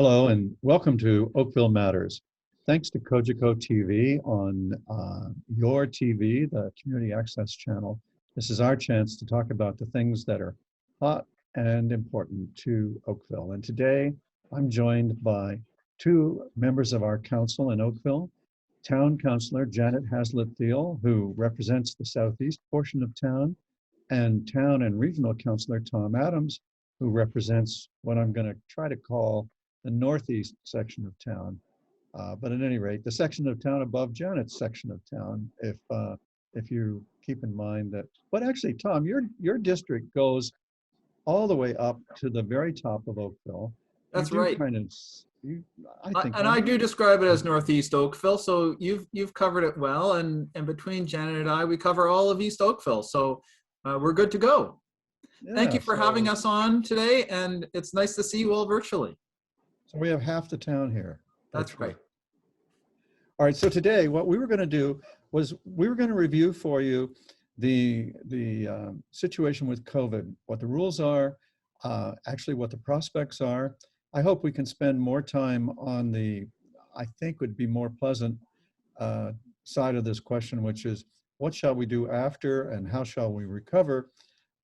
Hello and welcome to Oakville Matters. Thanks to Kojiko TV on your TV, the Community Access Channel. This is our chance to talk about the things that are hot and important to Oakville. And today I'm joined by two members of our council in Oakville, Town Councilor Janet Haslett-Thiel, who represents the southeast portion of town, and Town and Regional Councilor Tom Adams, who represents what I'm going to try to call the northeast section of town. But at any rate, the section of town above Janet's section of town, if you keep in mind that, but actually, Tom, your district goes all the way up to the very top of Oakville. That's right. I do describe it as Northeast Oakville, so you've covered it well, and between Janet and I, we cover all of East Oakville, so we're good to go. Yeah, thank you for having us on today, and it's nice to see you all virtually. So we have half the town here. That's right. All right, so today what we were going to do was we were going to review for you the situation with COVID, what the rules are, actually what the prospects are. I hope we can spend more time on the, I think would be more pleasant side of this question, which is what shall we do after and how shall we recover?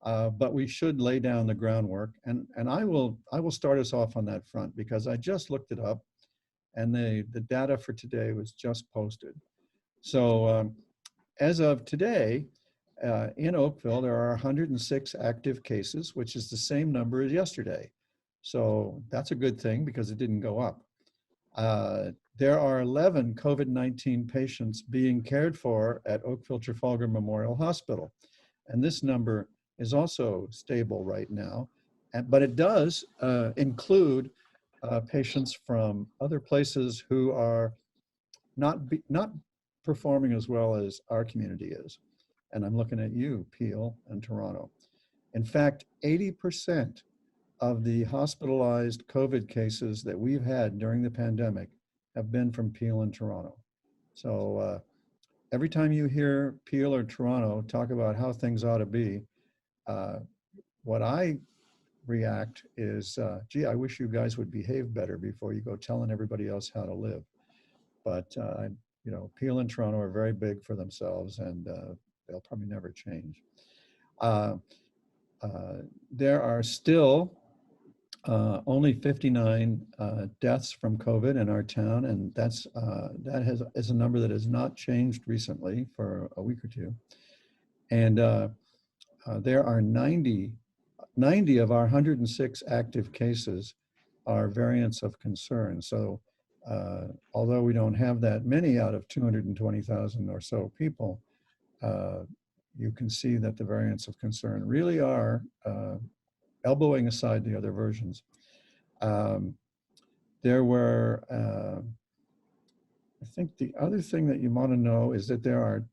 But we should lay down the groundwork, and I will start us off on that front because I just looked it up, and the data for today was just posted. So as of today, in Oakville, there are 106 active cases, which is the same number as yesterday. So that's a good thing because it didn't go up. There are 11 COVID-19 patients being cared for at Oakville Trafalgar Memorial Hospital, and this number is also stable right now, but it does include patients from other places who are not performing as well as our community is. And I'm looking at you, Peel and Toronto. In fact, 80% of the hospitalized COVID cases that we've had during the pandemic have been from Peel and Toronto. So every time you hear Peel or Toronto talk about how things ought to be, what I react is, gee, I wish you guys would behave better before you go telling everybody else how to live. But, you know, Peel and Toronto are very big for themselves, and they'll probably never change. There are still only 59 deaths from COVID in our town, and that is a number that has not changed recently for a week or two. And there are 90 of our 106 active cases are variants of concern. So although we don't have that many out of 220,000 or so people, you can see that the variants of concern really are elbowing aside the other versions. There were, I think the other thing that you want to know is that there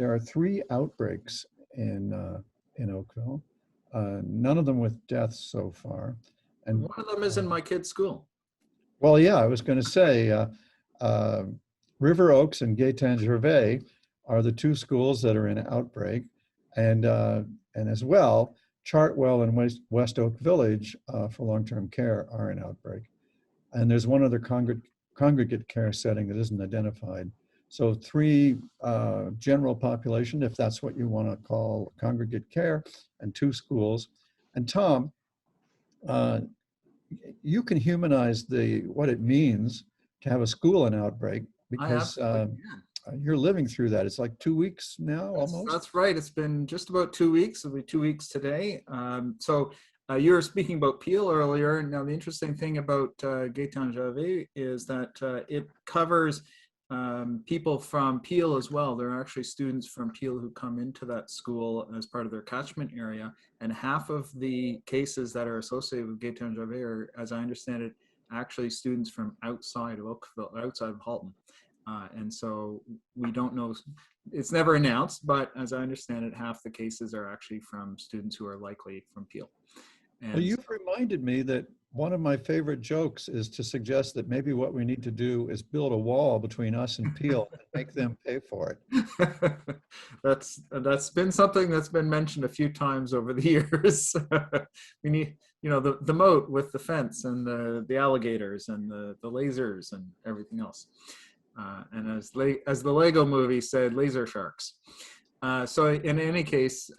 are 3 outbreaks in Oakville, none of them with deaths so far. And one of them is in my kid's school. Well, yeah, I was going to say River Oaks and Gaetan-Gervais are the 2 schools that are in outbreak, and as well, Chartwell and West Oak Village for long-term care are in outbreak. And there's one other congregate care setting that isn't identified. So 3 general population, if that's what you want to call congregate care, and 2 schools. And Tom, you can humanize what it means to have a school in outbreak, because you're living through that. It's like 2 weeks now, almost. That's right. It's been just about 2 weeks. It'll be 2 weeks today. So you were speaking about Peel earlier. Now, the interesting thing about Gaetan-Gervais is that it covers people from Peel as well. There are actually students from Peel who come into that school as part of their catchment area, and half of the cases that are associated with Gaetan-Gervais are, as I understand it, actually students from outside of Oakville, outside of Halton. And so we don't know, it's never announced, but as I understand it, half the cases are actually from students who are likely from Peel. Well, And you've reminded me that one of my favorite jokes is to suggest that maybe what we need to do is build a wall between us and Peel and make them pay for it. that's been something that's been mentioned a few times over the years. We need, the moat with the fence and the alligators and the lasers and everything else. And as the Lego movie said, laser sharks. So in any case,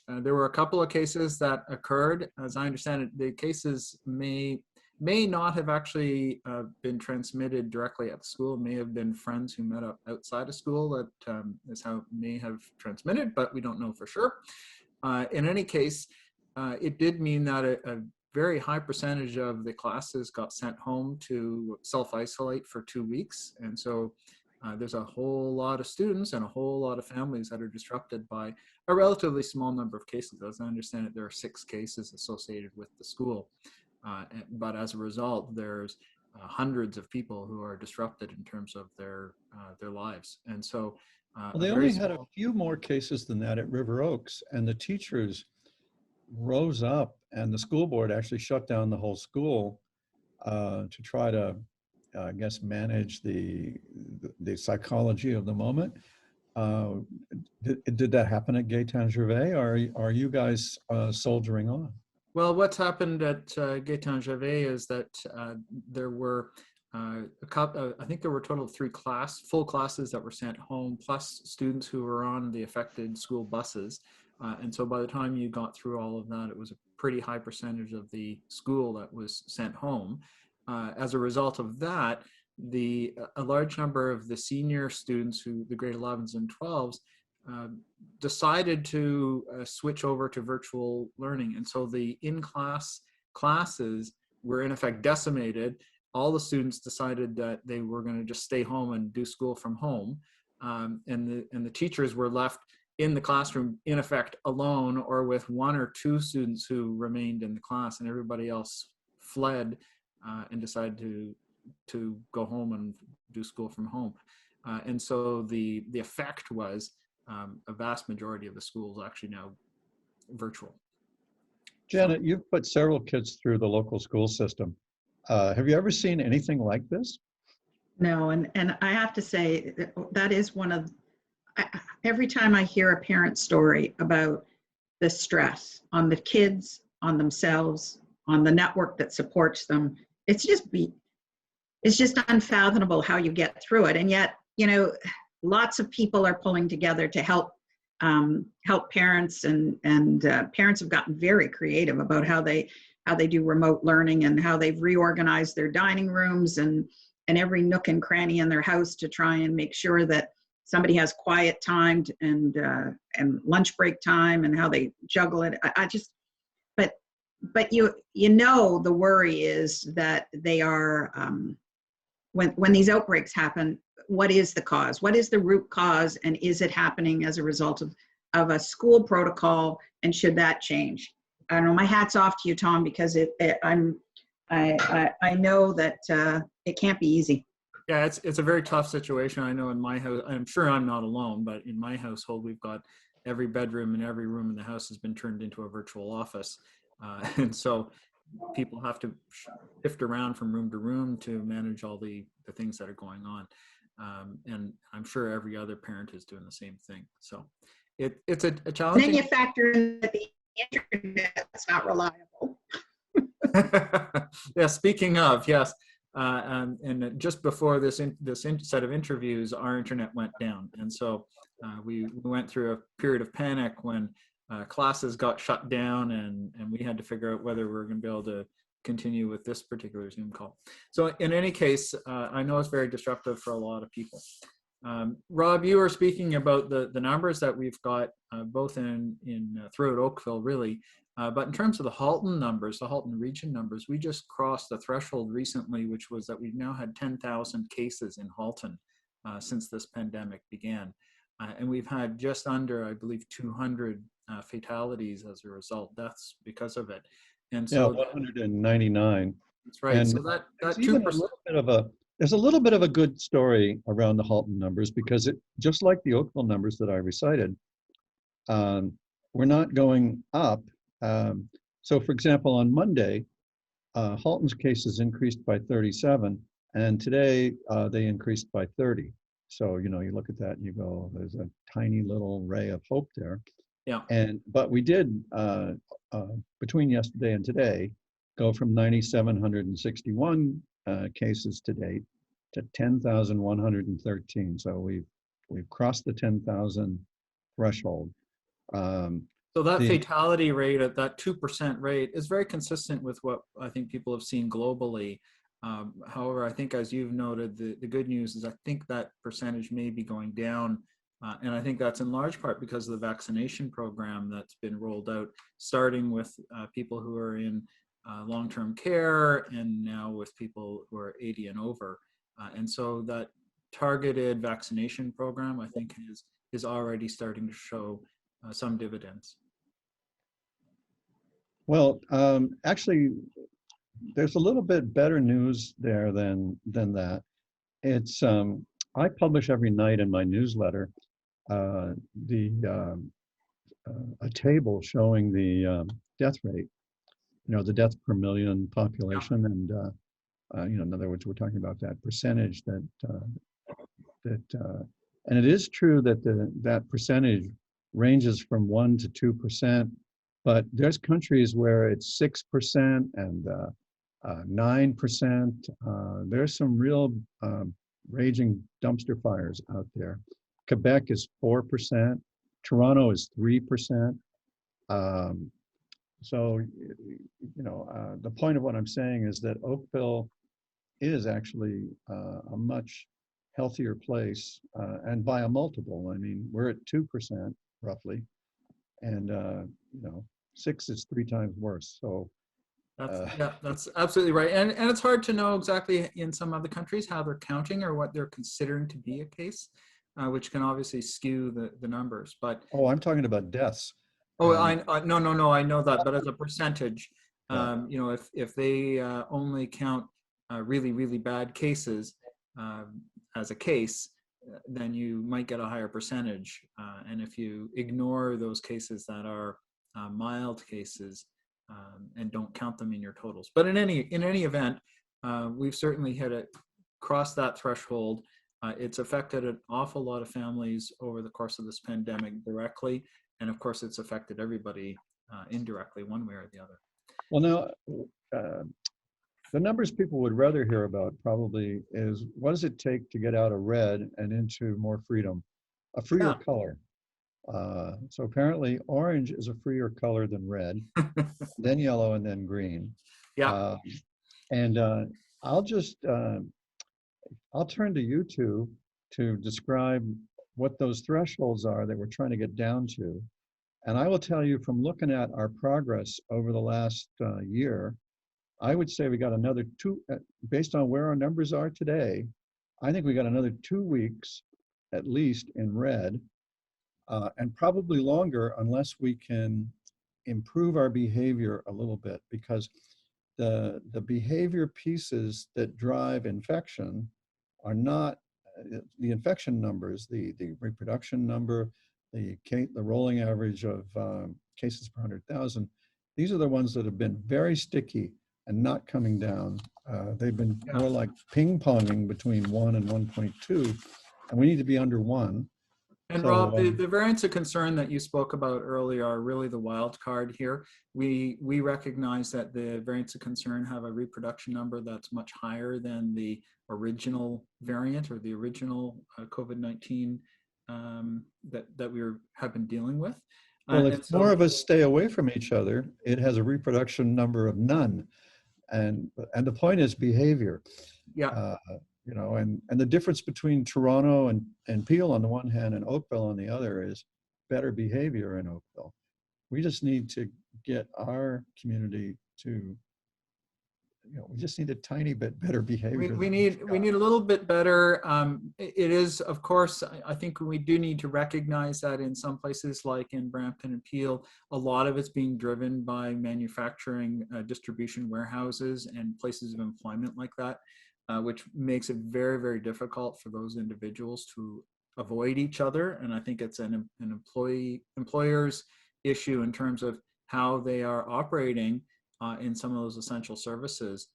there were a couple of cases that occurred. As I understand it, the cases may not have actually been transmitted directly at the school. It may have been friends who met up outside of school that is how it may have transmitted, but we don't know for sure. In any case, it did mean that a very high percentage of the classes got sent home to self-isolate for 2 weeks. And so there's a whole lot of students and a whole lot of families that are disrupted by a relatively small number of cases. As I understand it, there are 6 cases associated with the school. But as a result, there's hundreds of people who are disrupted in terms of their lives. And so well, they only had a few more cases than that at River Oaks, and the teachers rose up, and the school board actually shut down the whole school to try to, I guess, manage the psychology of the moment. Did that happen at Gaetan-Gervais, or are you guys soldiering on? Well, what's happened at Gaetan-Gervais is that there were I think there were a total of 3 full classes that were sent home, plus students who were on the affected school buses. And so by the time you got through all of that, it was a pretty high percentage of the school that was sent home. As a result of that, a large number of the senior students, the grade 11s and 12s, decided to switch over to virtual learning. And so the in-class classes were in effect decimated. All the students decided that they were going to just stay home and do school from home. And the teachers were left in the classroom, in effect, alone, or with 1 or 2 students who remained in the class, and everybody else fled and decided to go home and do school from home. And so the effect was a vast majority of the schools actually now virtual. Janet, you've put several kids through the local school system. Have you ever seen anything like this? No, and I have to say that is one of, every time I hear a parent story about the stress on the kids, on themselves, on the network that supports them, it's just unfathomable how you get through it. And yet, lots of people are pulling together to help parents, and parents have gotten very creative about how they do remote learning, and how they've reorganized their dining rooms and every nook and cranny in their house to try and make sure that somebody has quiet time and lunch break time, and how they juggle it. But the worry is that they are, when these outbreaks happen, what is the cause? What is the root cause? And is it happening as a result of a school protocol? And should that change? I don't know, my hat's off to you, Tom, because I know that it can't be easy. Yeah, it's a very tough situation. I know in my house, I'm sure I'm not alone, but in my household, we've got every bedroom and every room in the house has been turned into a virtual office. And so people have to shift around from room to room to manage all the things that are going on. And I'm sure every other parent is doing the same thing. So it's a challenge. Then you factor in that the internet's not reliable. Yeah, speaking of, yes. And just before this set of interviews, our internet went down. And so we went through a period of panic when classes got shut down, and we had to figure out whether we were going to be able to continue with this particular Zoom call. So in any case, I know it's very disruptive for a lot of people. Rob, you were speaking about the numbers that we've got both in throughout Oakville, really. But in terms of the Halton numbers, the Halton region numbers, we just crossed the threshold recently, which was that we've now had 10,000 cases in Halton since this pandemic began. And we've had just under, I believe, 200 fatalities as a result, deaths because of it. And so 199. That's right. And so that 2%. There's a little bit of a good story around the Halton numbers, because just like the Oakville numbers that I recited, we're not going up. So for example, on Monday, Halton's cases increased by 37, and today they increased by 30. So, you know, you look at that and you go, there's a tiny little ray of hope there. Yeah. But we did, between yesterday and today, go from 9,761 cases to date to 10,113. So we've crossed the 10,000 threshold. So that fatality rate at that 2% rate is very consistent with what I think people have seen globally. However, I think, as you've noted, the good news is I think that percentage may be going down. And I think that's in large part because of the vaccination program that's been rolled out, starting with people who are in long-term care and now with people who are 80 and over. And so that targeted vaccination program, I think, is already starting to show some dividends. Well, actually, there's a little bit better news there than that. It's I publish every night in my newsletter a table showing the death rate, you know, the death per million population, and you know, in other words, we're talking about that percentage and it is true that that percentage ranges from 1 to 2%, but there's countries where it's 6% and 9%. There's some real raging dumpster fires out there. Quebec is 4%. Toronto is 3%. So, you know, the point of what I'm saying is that Oakville is actually a much healthier place, and by a multiple. I mean, we're at 2% roughly, and you know, 6 is 3 times worse. So that's absolutely right. And it's hard to know exactly in some other countries how they're counting or what they're considering to be a case, which can obviously skew the numbers. But I'm talking about deaths. no, I know that, but as a percentage, Yeah. you know, if they only count really, really bad cases as a case, then you might get a higher percentage. And if you ignore those cases that are mild cases and don't count them in your totals. But in any event, we've certainly crossed that threshold. It's affected an awful lot of families over the course of this pandemic directly. And of course, it's affected everybody indirectly, one way or the other. Well, now, the numbers people would rather hear about probably is, what does it take to get out of red and into more freedom, a freer color? So apparently orange is a freer color than red, then yellow, and then green. Yeah. And I'll turn to you two to describe what those thresholds are that we're trying to get down to. And I will tell you, from looking at our progress over the last year, I would say we got another 2, based on where our numbers are today, I think we got another 2 weeks at least in red, and probably longer unless we can improve our behavior a little bit, because the behavior pieces that drive infection are not the infection numbers, the reproduction number, the rolling average of cases per 100,000. These are the ones that have been very sticky and not coming down. They've been more like ping-ponging between 1 and 1.2, and we need to be under 1. And so, Rob, the variants of concern that you spoke about earlier are really the wild card here. We recognize that the variants of concern have a reproduction number that's much higher than the original variant or the original COVID-19 that we have been dealing with. Well, if more of us stay away from each other, it has a reproduction number of none. And the point is behavior. Yeah. You know, and the difference between Toronto and Peel on the one hand and Oakville on the other is better behavior in Oakville. We just need to get our community to, you know, we just need a tiny bit better behavior. We need a little bit better. It is, of course, I think we do need to recognize that in some places like in Brampton and Peel, a lot of it's being driven by manufacturing, distribution warehouses and places of employment like that. Which makes it very, very difficult for those individuals to avoid each other. And I think it's an employer's issue in terms of how they are operating in some of those essential services,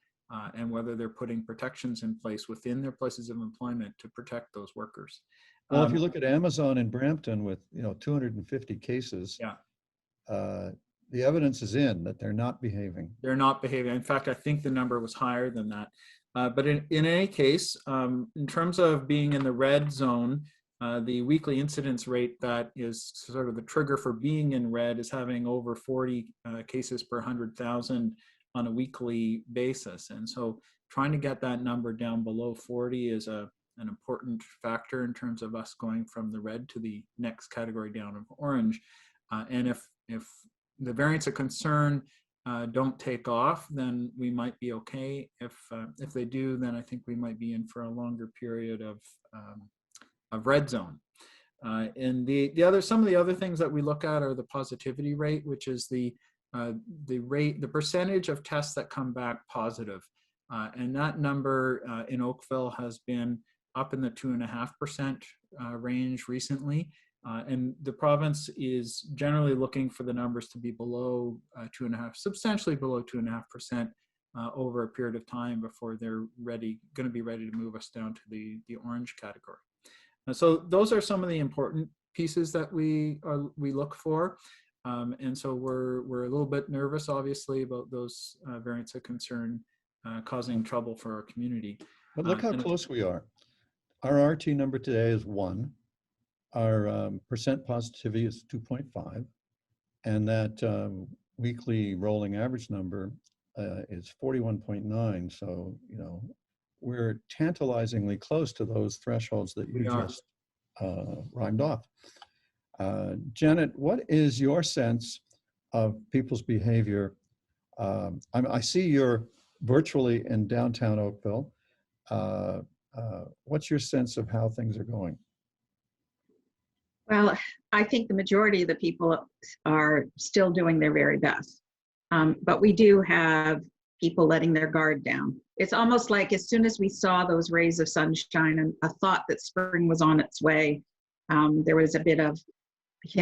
and whether they're putting protections in place within their places of employment to protect those workers. Well, if you look at Amazon in Brampton with 250 cases, Yeah. The evidence is in that they're not behaving. They're not behaving. In fact, I think the number was higher than that. But in any case, in terms of being in the red zone, the weekly incidence rate that is sort of the trigger for being in red is having over 40 cases per 100,000 on a weekly basis. And so trying to get that number down below 40 is an important factor in terms of us going from the red to the next category down of orange. And if the variants of concern don't take off, then we might be okay. If they do, then I think we might be in for a longer period of red zone. And some of the other things that we look at are the positivity rate, which is the percentage of tests that come back positive. And that number in Oakville has been up in the 2.5% range recently. And the province is generally looking for the numbers to be below 2.5%, substantially below 2.5% over a period of time before they're going to be ready to move us down to the orange category. So those are some of the important pieces that we look for. And so we're a little bit nervous, obviously, about those variants of concern causing trouble for our community. But look how close we are. Our RT number today is 1. Our percent positivity is 2.5, and that weekly rolling average number is 41.9. So, we're tantalizingly close to those thresholds that you just rhymed off. Janet, what is your sense of people's behavior? I see you're virtually in downtown Oakville. What's your sense of how things are going? Well, I think the majority of the people are still doing their very best. But we do have people letting their guard down. It's almost like as soon as we saw those rays of sunshine and a thought that spring was on its way, there was a bit of, I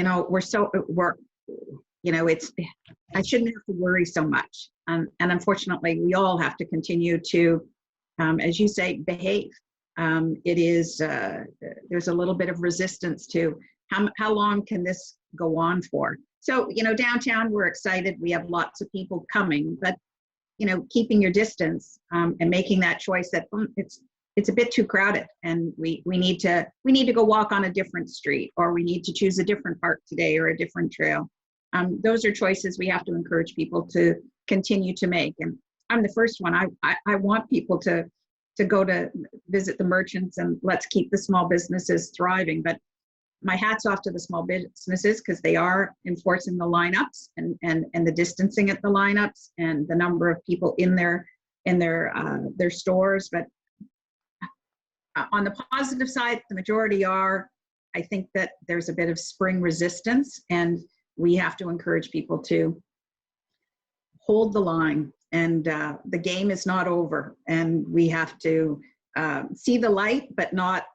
shouldn't have to worry so much. And unfortunately, we all have to continue to, as you say, behave. There's a little bit of resistance to how long can this go on for? So, downtown, we're excited. We have lots of people coming, but, keeping your distance and making that choice that it's a bit too crowded and we need to go walk on a different street, or we need to choose a different park today or a different trail. Those are choices we have to encourage people to continue to make. And I'm the first one. I want people to go to visit the merchants and let's keep the small businesses thriving. But my hat's off to the small businesses because they are enforcing the lineups and the distancing at the lineups and the number of people in their stores. But on the positive side, the majority are. I think that there's a bit of spring resistance, and we have to encourage people to hold the line. And the game is not over, and we have to see the light, but not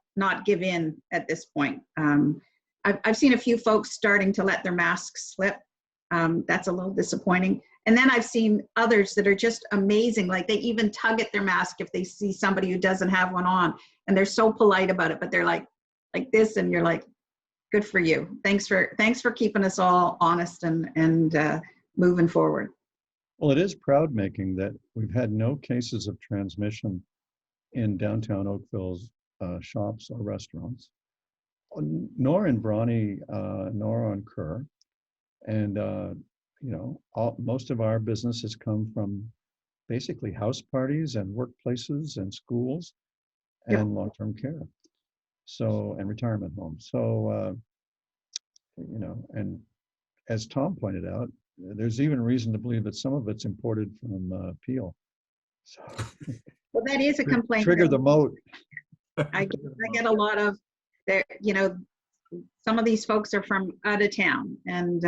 give in at this point. I've seen a few folks starting to let their masks slip. That's a little disappointing. And then I've seen others that are just amazing. Like they even tug at their mask if they see somebody who doesn't have one on, and they're so polite about it, but they're like this, and you're like, good for you. Thanks for keeping us all honest and moving forward. Well, it is proud making that we've had no cases of transmission in downtown Oakville's shops or restaurants, nor in Brawny, nor on Kerr. And, most of our businesses come from basically house parties and workplaces and schools and long-term care. So, and retirement homes. So, and as Tom pointed out, there's even reason to believe that some of it's imported from Peel. So, well, that is a complaint. Trigger the moat. I get a lot of there. Some of these folks are from out of town, and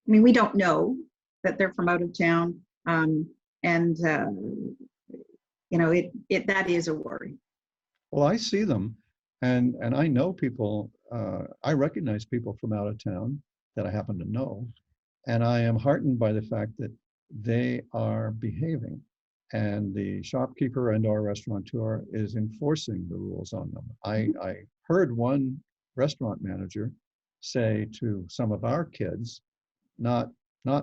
we don't know that they're from out of town, that is a worry. Well, I see them, and I know people. I recognize people from out of town that I happen to know, And I am heartened by the fact that they are behaving. And the shopkeeper and or restaurateur is enforcing the rules on them. I heard one restaurant manager say to some of our kids, not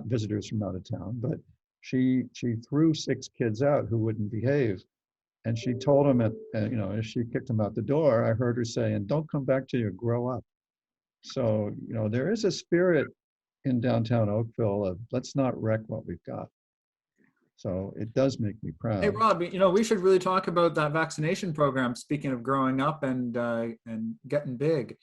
visitors from out of town, but she threw 6 kids out who wouldn't behave. And she told them as she kicked them out the door, I heard her say, and don't come back till you grow up. So, there is a spirit in downtown Oakville of let's not wreck what we've got. So it does make me proud. Hey, Rob, we should really talk about that vaccination program, speaking of growing up and getting big,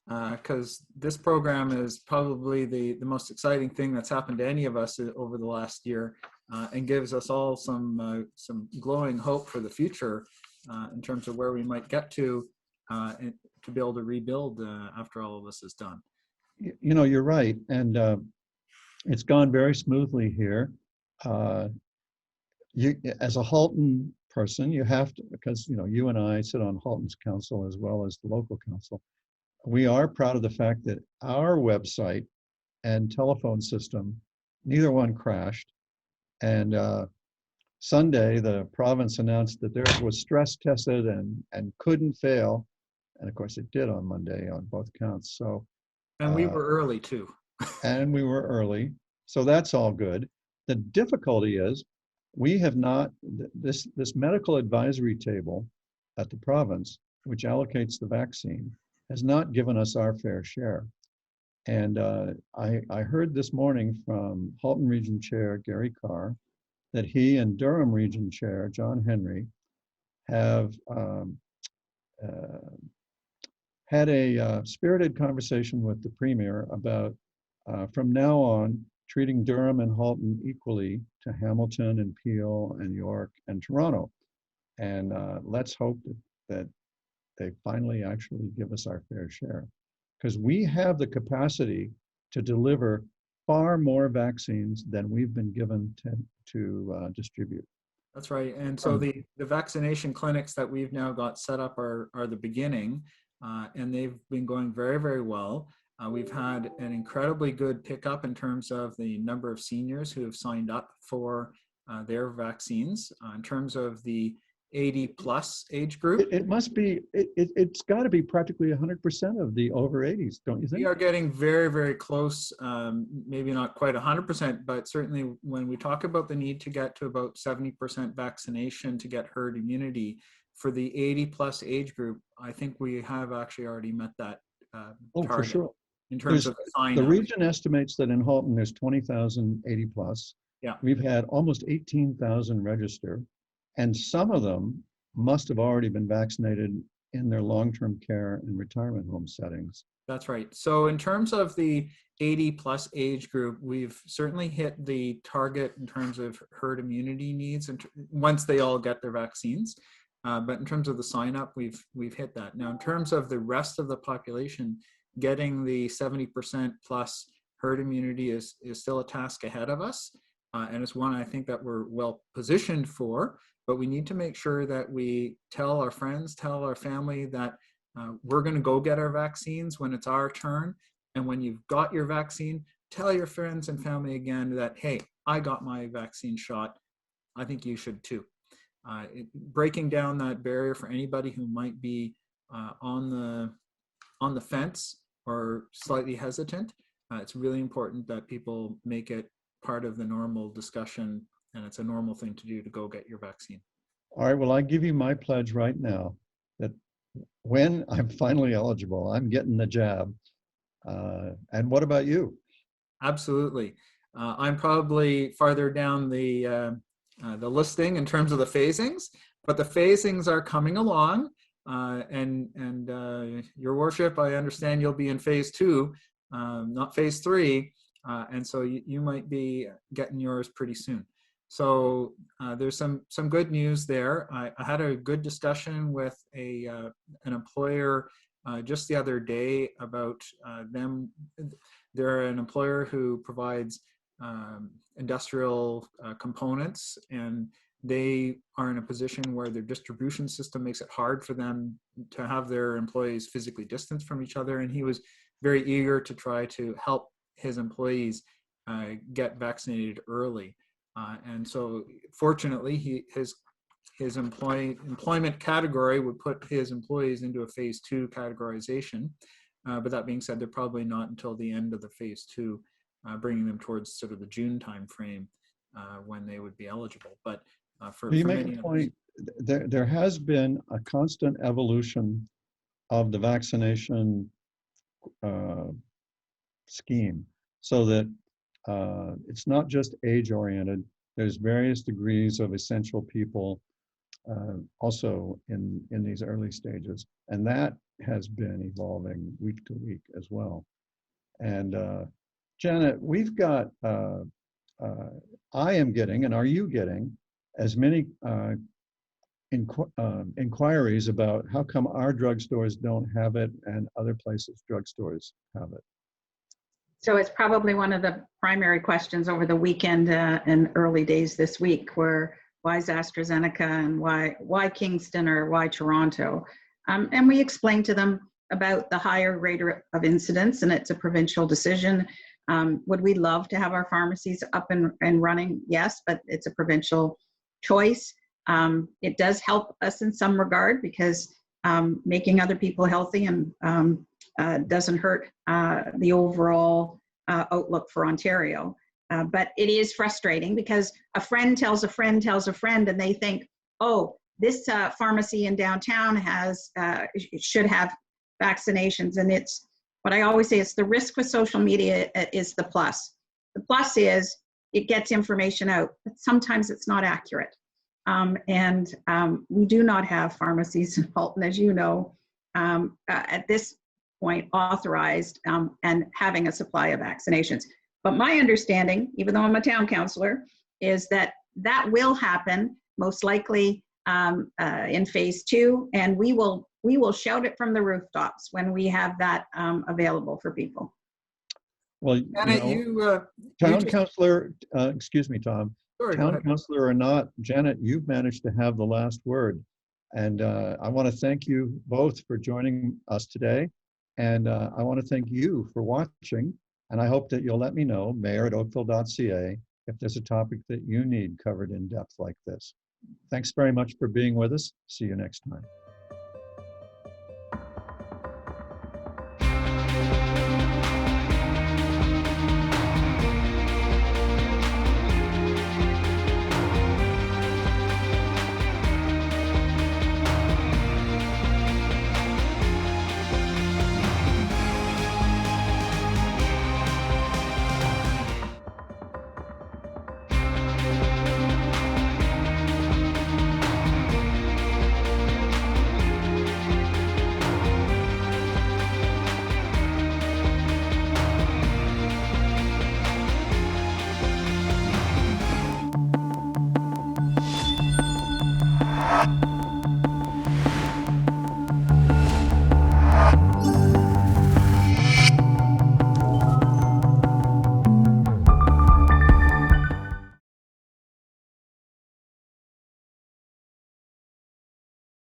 because this program is probably the most exciting thing that's happened to any of us over the last year, and gives us all some glowing hope for the future in terms of where we might get to and to be able to rebuild after all of this is done. You're right. And it's gone very smoothly here. You, as a Halton person, you have to, because you and I sit on Halton's council as well as the local council. We are proud of the fact that our website and telephone system, neither one crashed. And Sunday, the province announced that theirs was stress tested and couldn't fail. And of course, it did on Monday on both counts. So, and we were early too. And we were early, so that's all good. The difficulty is, we have not, this medical advisory table at the province, which allocates the vaccine, has not given us our fair share. And I heard this morning from Halton Region Chair Gary Carr that he and Durham Region Chair John Henry have had a spirited conversation with the Premier about from now on treating Durham and Halton equally to Hamilton and Peel and York and Toronto. And let's hope that they finally actually give us our fair share, because we have the capacity to deliver far more vaccines than we've been given to distribute. That's right. And so the vaccination clinics that we've now got set up are the beginning, and they've been going very, very well. We've had an incredibly good pickup in terms of the number of seniors who have signed up for their vaccines. In terms of the 80 plus age group, it must be, it's got to be practically 100% of the over 80s, don't you think? We are getting very, very close, maybe not quite 100%, but certainly when we talk about the need to get to about 70% vaccination to get herd immunity for the 80 plus age group, I think we have actually already met that target. For sure. In terms of the region estimates that in Halton there's 20,000 80 plus. Yeah. We've had almost 18,000 register, and some of them must have already been vaccinated in their long-term care and retirement home settings. That's right. So in terms of the 80 plus age group, we've certainly hit the target in terms of herd immunity needs and once they all get their vaccines. But in terms of the sign up, we've hit that. Now, in terms of the rest of the population, getting the 70% plus herd immunity is still a task ahead of us. And it's one I think that we're well positioned for, but we need to make sure that we tell our friends, tell our family that we're going to go get our vaccines when it's our turn. And when you've got your vaccine, tell your friends and family again that, hey, I got my vaccine shot. I think you should too. Breaking down that barrier for anybody who might be on the fence or slightly hesitant, it's really important that people make it part of the normal discussion, and it's a normal thing to do to go get your vaccine. All right, well, I give you my pledge right now that when I'm finally eligible, I'm getting the jab. And what about you? Absolutely. I'm probably farther down the listing in terms of the phasings, but the phasings are coming along. And Your Worship, I understand you'll be in phase 2, not phase 3. And so you might be getting yours pretty soon. So there's some good news there. I had a good discussion with an employer just the other day about them. They're an employer who provides industrial components, and they are in a position where their distribution system makes it hard for them to have their employees physically distanced from each other. And he was very eager to try to help his employees get vaccinated early. And so fortunately, his employment category would put his employees into a phase 2 categorization. But that being said, they're probably not until the end of the phase 2, bringing them towards sort of the June timeframe when they would be eligible. But for You make many a others, point. There has been a constant evolution of the vaccination scheme, so that it's not just age oriented. There's various degrees of essential people also in these early stages, and that has been evolving week to week as well. And Janet, we've got I am getting, and are you getting, as many inquiries about how come our drugstores don't have it and other places drugstores have it? So it's probably one of the primary questions over the weekend and early days this week, where why is AstraZeneca and why Kingston or why Toronto? And we explained to them about the higher rate of incidence, and it's a provincial decision. Would we love to have our pharmacies up and running? Yes, but it's a provincial choice. It does help us in some regard, because making other people healthy and doesn't hurt the overall outlook for Ontario. But it is frustrating, because a friend tells a friend tells a friend, and they think, oh, this pharmacy in downtown should have vaccinations. And it's what I always say, it's the risk with social media is the plus. The plus is it gets information out, but sometimes it's not accurate. And we do not have pharmacies in Halton, as you know, at this point authorized and having a supply of vaccinations. But my understanding, even though I'm a town councillor, is that that will happen most likely in phase 2, and we will shout it from the rooftops when we have that available for people. Well, Janet, town councillor, excuse me, Tom. Sorry, Town councillor or not, Janet, you've managed to have the last word. And I want to thank you both for joining us today. And I want to thank you for watching. And I hope that you'll let me know, mayor@oakville.ca, if there's a topic that you need covered in depth like this. Thanks very much for being with us. See you next time.